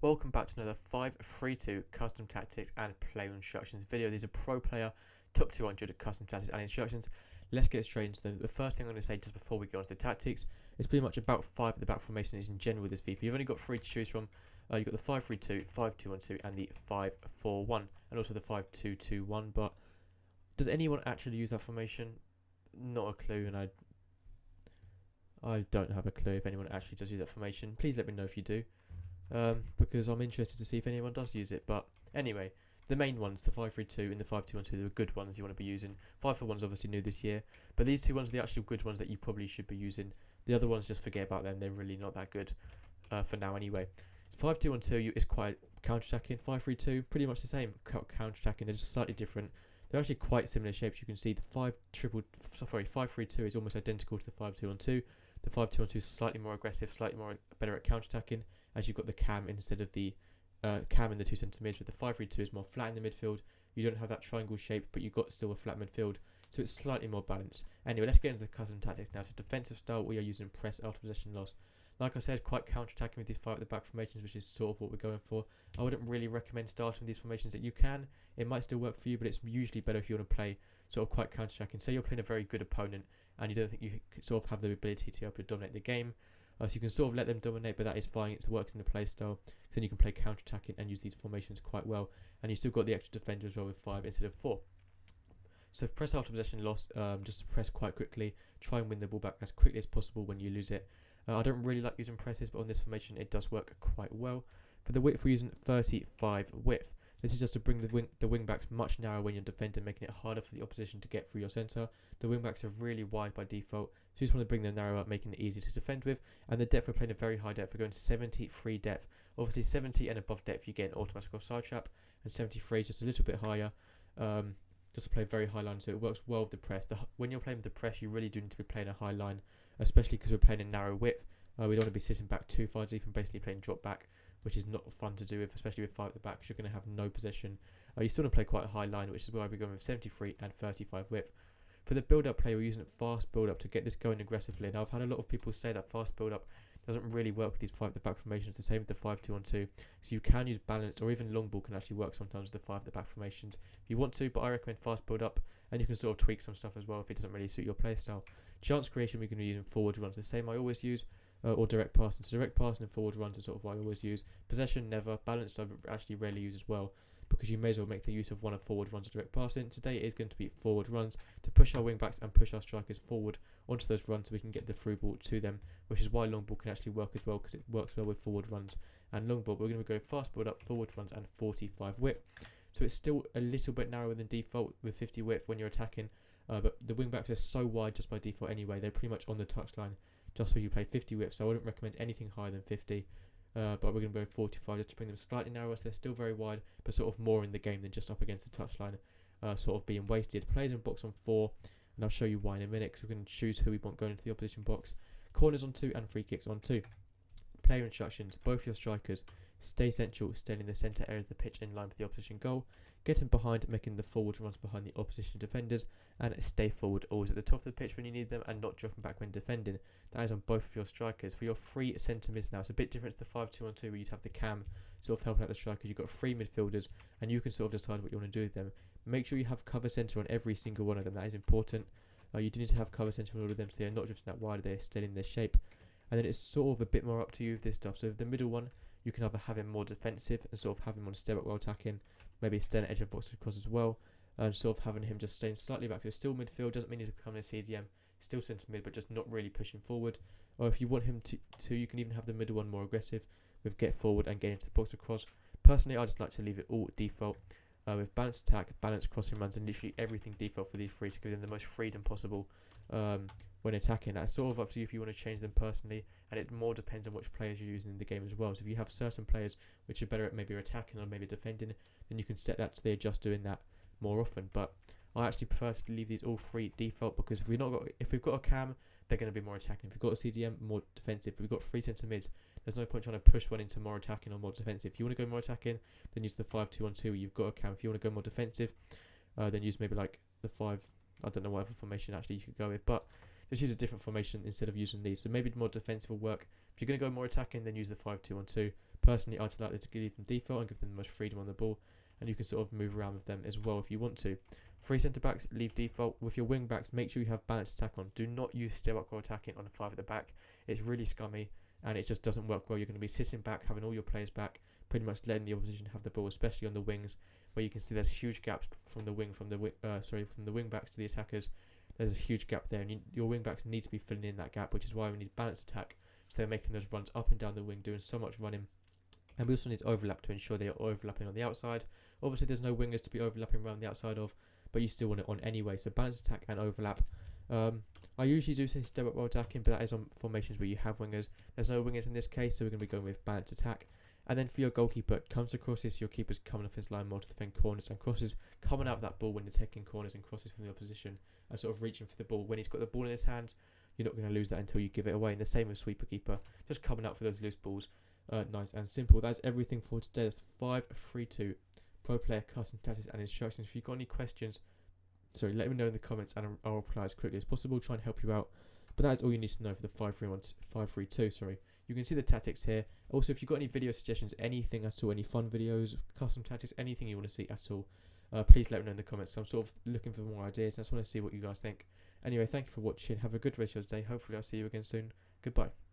Welcome back to another 5-3-2 custom tactics and player instructions video. These are pro player top 200 custom tactics and instructions. Let's get straight into them. The first thing I'm going to say just before we go on to the tactics is pretty much about 5 of the back formations in general with this FIFA. You've only got 3 to choose from. You've got the 5-3-2, 5-2-1-2 and the 5-4-1 and also the 5-2-2-1. But does anyone actually use that formation? Not a clue, and I don't have a clue if anyone actually does use that formation. Please let me know if you do. Because I'm interested to see if anyone does use it. But anyway, the main ones, the 5-3-2 and the 5-2-1-2, they're good ones you want to be using. 5-4-1's obviously new this year, but these two ones are the actual good ones that you probably should be using. The other ones, just forget about them, they're really not that good for now anyway. 5-2-1-2 is quite counter-attacking. 5-3-2, pretty much the same, counter-attacking, they're just slightly different. They're actually quite similar shapes. You can see the 5-3-2 is almost identical to the 5-2-1-2. The 5-2-1-2 is slightly more aggressive, slightly more better at counter-attacking, as you've got the cam instead of the cam in the 2 centre mids. But the 5-3-2 is more flat in the midfield. You don't have that triangle shape, but you've got still a flat midfield, so it's slightly more balanced. Anyway, let's get into the custom tactics now. So defensive style, we are using press after possession loss. Like I said, quite counter-attacking with these 5 at the back formations, which is sort of what we're going for. I wouldn't really recommend starting with these formations. That you can, it might still work for you, but it's usually better if you want to play sort of quite counter-attacking. Say you're playing a very good opponent and you don't think you sort of have the ability to be able to dominate the game. So you can sort of let them dominate, but that is fine. It works in the play style. Then you can play counter-attacking and use these formations quite well. And you still got the extra defender as well with 5 instead of 4. So press after possession loss, just press quite quickly. Try and win the ball back as quickly as possible when you lose it. I don't really like using presses, but on this formation it does work quite well. For the width, we're using 35 width. This is just to bring the wing backs much narrower when you're defending, making it harder for the opposition to get through your centre. The wing backs are really wide by default, so you just want to bring them narrower, making it easy to defend with. And the depth, we're playing a very high depth. We're going to 73 depth. Obviously 70 and above depth you get an automatic offside trap, and 73 is just a little bit higher. Just to play very high line, so it works well with the press. When you're playing with the press, you really do need to be playing a high line, especially because we're playing a narrow width. We don't want to be sitting back too far deep and basically playing drop back, which is not fun to do with, especially with 5 at the back, because you're going to have no possession. You still want to play quite a high line, which is why we're going with 73 and 35 width. For the build-up play, we're using fast build-up to get this going aggressively. Now, I've had a lot of people say that fast build-up doesn't really work with these 5 at the back formations, the same with the 5-2-1-2. So you can use balance, or even long ball can actually work sometimes with the 5 at the back formations if you want to, but I recommend fast build-up, and you can sort of tweak some stuff as well if it doesn't really suit your play style. Chance creation, we're going to be using forward runs, the same I always use, or direct passing. So direct passing and forward runs are sort of what I always use. Possession, never. Balance, I actually rarely use as well, because you may as well make the use of one of forward runs or direct passing. Today it is going to be forward runs to push our wing backs and push our strikers forward onto those runs so we can get the through ball to them, which is why long ball can actually work as well, because it works well with forward runs and long ball. But we're going to go fast build up, forward runs and 45 width. So it's still a little bit narrower than default with 50 width when you're attacking, but the wing backs are so wide just by default anyway. They're pretty much on the touchline just when you play 50 width, so I wouldn't recommend anything higher than 50. But we're going to go 45 just to bring them slightly narrower, so they're still very wide, but sort of more in the game than just up against the touchline, sort of being wasted. Players in box on 4, and I'll show you why in a minute, because we're going to choose who we want going into the opposition box. Corners on 2 and free kicks on 2. Player instructions, both your strikers, stay central, staying in the centre areas of the pitch in line for the opposition goal, getting behind, making the forward runs behind the opposition defenders, and stay forward always at the top of the pitch when you need them and not dropping back when defending. That is on both of your strikers. For your 3 centre mids now, it's a bit different to the 5-2-1-2 where you'd have the cam sort of helping out the strikers. You've got 3 midfielders and you can sort of decide what you want to do with them. Make sure you have cover centre on every single one of them. That is important. You do need to have cover centre on all of them so they're not drifting that wide, they're still in their shape. And then it's sort of a bit more up to you with this stuff. So the middle one, you can either have him more defensive and sort of have him on step up while attacking, maybe stay at edge of box across as well, and sort of having him just staying slightly back. So still midfield, doesn't mean he's becoming a CDM, still centre mid, but just not really pushing forward. Or if you want him to, you can even have the middle one more aggressive with get forward and get into the box across. Personally, I just like to leave it all default with balanced attack, balanced crossing runs, and literally everything default for these 3 to give them the most freedom possible when attacking. That's sort of up to you if you want to change them personally, and it more depends on which players you're using in the game as well. So if you have certain players which are better at maybe attacking or maybe defending, then you can set that so they adjust doing that more often. But I actually prefer to leave these all 3 default, because if we've got a cam, they're going to be more attacking. If we've got a CDM, more defensive. If we've got 3 centre mids, there's no point trying to push one into more attacking or more defensive. If you want to go more attacking, then use the 5-2-1-2 where you've got a cam. If you want to go more defensive, then use maybe like the 5, I don't know whatever formation actually you could go with, but just use a different formation instead of using these. So maybe more defensive will work. If you're going to go more attacking, then use the 5-2-1-2. Personally, I'd like to leave them default and give them the most freedom on the ball, and you can sort of move around with them as well if you want to. 3 centre backs, leave default. With your wing backs, make sure you have balanced attack on. Do not use step up while attacking on a 5 at the back. It's really scummy and it just doesn't work well. You're going to be sitting back, having all your players back, pretty much letting the opposition have the ball, especially on the wings, where you can see there's huge gaps from the wing backs to the attackers. There's a huge gap there, and your wing backs need to be filling in that gap, which is why we need balanced attack. So they're making those runs up and down the wing, doing so much running. And we also need overlap to ensure they are overlapping on the outside. Obviously, there's no wingers to be overlapping around the outside of, but you still want it on anyway. So balanced attack and overlap. I usually do say step up while attacking, but that is on formations where you have wingers. There's no wingers in this case, so we're going to be going with balanced attack. And then for your goalkeeper, comes to crosses, your keeper's coming off his line more to defend corners, and crosses coming out of that ball when you're taking corners and crosses from the opposition and sort of reaching for the ball. When he's got the ball in his hands, you're not going to lose that until you give it away. And the same with sweeper keeper, just coming out for those loose balls. Nice and simple. That's everything for today. That's 5-3-2 pro player custom tactics and instructions. If you've got any questions, let me know in the comments and I'll reply as quickly as possible. Try and help you out. But that is all you need to know for the 5-3-2. You can see the tactics here. Also, if you've got any video suggestions, anything at all, any fun videos, custom tactics, anything you want to see at all, please let me know in the comments. I'm sort of looking for more ideas and I just want to see what you guys think. Anyway, thank you for watching. Have a good rest of your day. Hopefully I'll see you again soon. Goodbye.